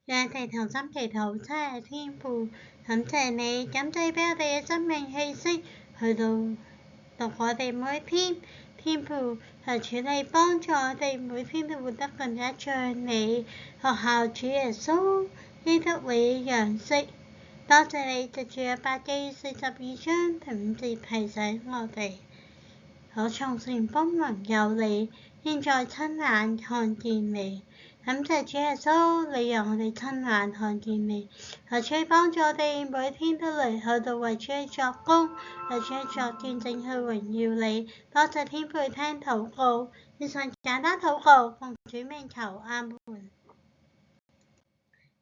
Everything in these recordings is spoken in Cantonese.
讓我哋同心祈禱，真係天父，感謝你，感謝俾我哋嘅生命氣息去到讀我哋每天。天父，求主你幫助我哋每天都活得更加像你。學校主耶穌基督你樣式，多謝你藉住約伯記42章第5節提醒我哋，我從前風聞有你，現在親眼看見你。感謝主耶穌，你讓我哋親眼看見你，求主幫助我哋每天都嚟去到為主作工，為主作見證去榮耀你。多謝天父聽禱告，以上簡單禱告，奉主名求，阿門。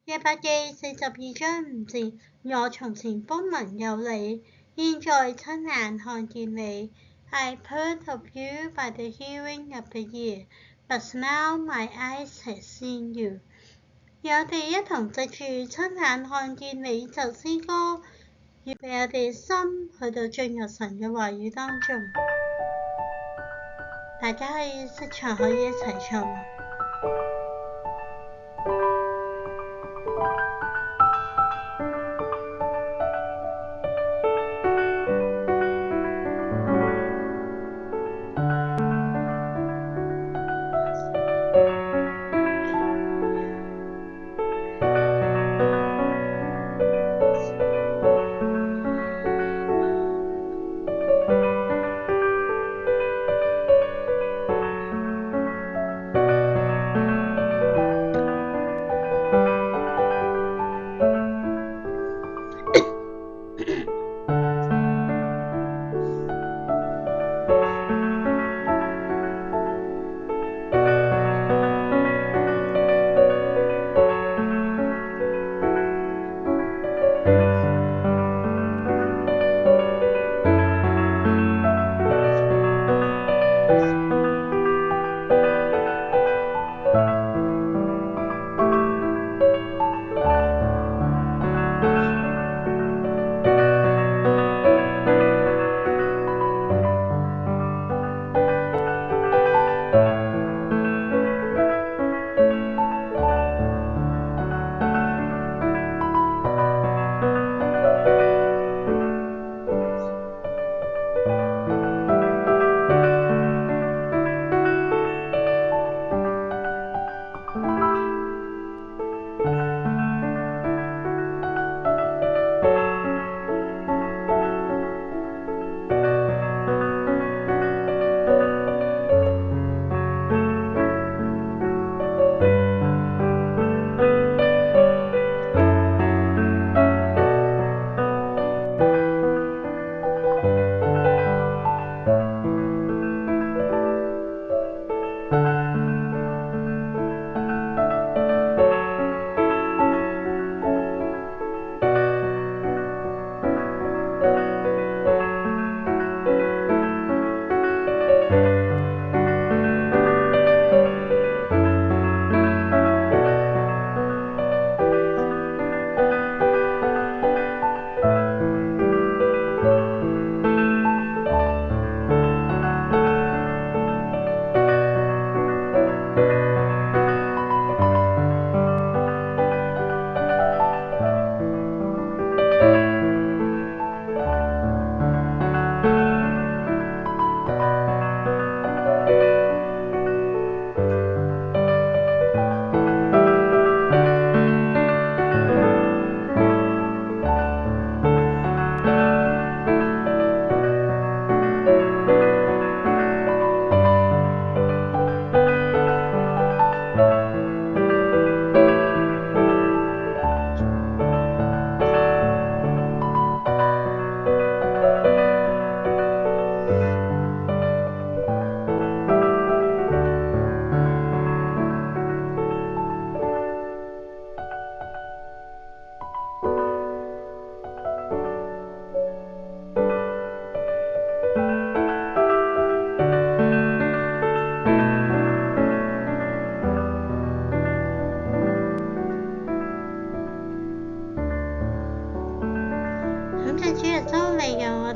約伯記42章5節，我從前風聞有你，現在親眼看見你。I heard of you by the hearing of the ear, but now my eyes have seen you。讓我哋一同藉住親眼看見你就詩歌，預備我哋心去到進入神嘅話語當中。大家可以識唱，可以一齊唱。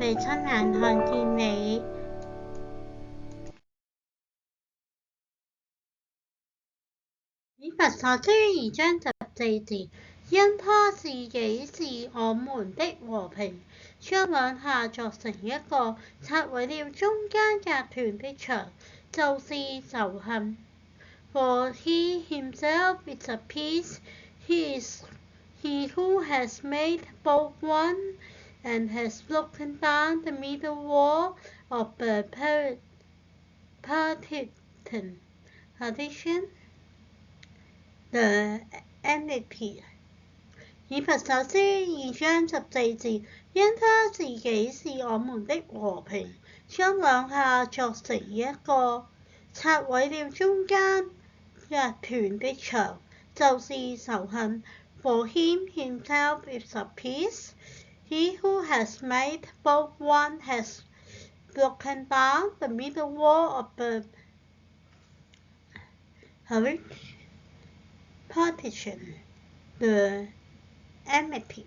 親眼看見你。以弗所書2章10 14節，因他自己是我們的和平，將兩下鑿成一個，拆毀了中間隔斷的牆，就是仇恨。For he himself is a peace, he who has made both one, and has broken down the middle wall of the partition, the enmity。以弗所書2章14節，因他自己是我們的和平，將兩下鑿成一個，拆毀了中間隔斷的牆，就是仇恨。For he himself is a peace, he who has made both one, has broken down the middle wall of the partition, the enmity。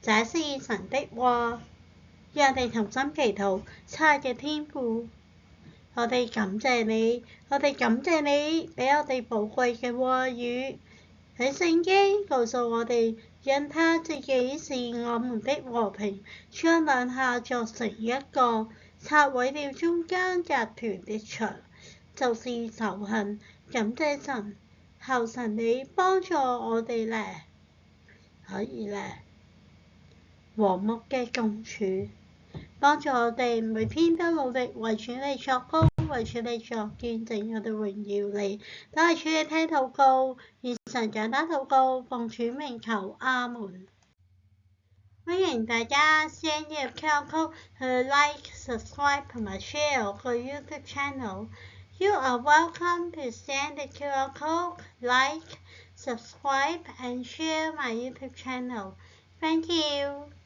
這是神的話，讓我哋同心祈禱。親愛嘅天父，我哋感謝你，我哋感謝你俾我哋寶貴嘅話語。喺聖經告訴我哋，因他自己是我們的和平，將兩下鑿成一個，拆毀了中間隔斷的牆，就是仇恨。感謝神，求神你幫助我哋咧，可以咧和睦嘅共處，幫助我哋每天都努力為主你作工，為主你作見證，我哋榮耀你。都係主你聽禱告，以神簡單禱告，奉主名求，阿門。歡迎大家先入 QR code 去 like、subscribe 同埋 share 我個 YouTube channel。You are welcome to scan the QR code, like, subscribe and share my YouTube channel. Thank you.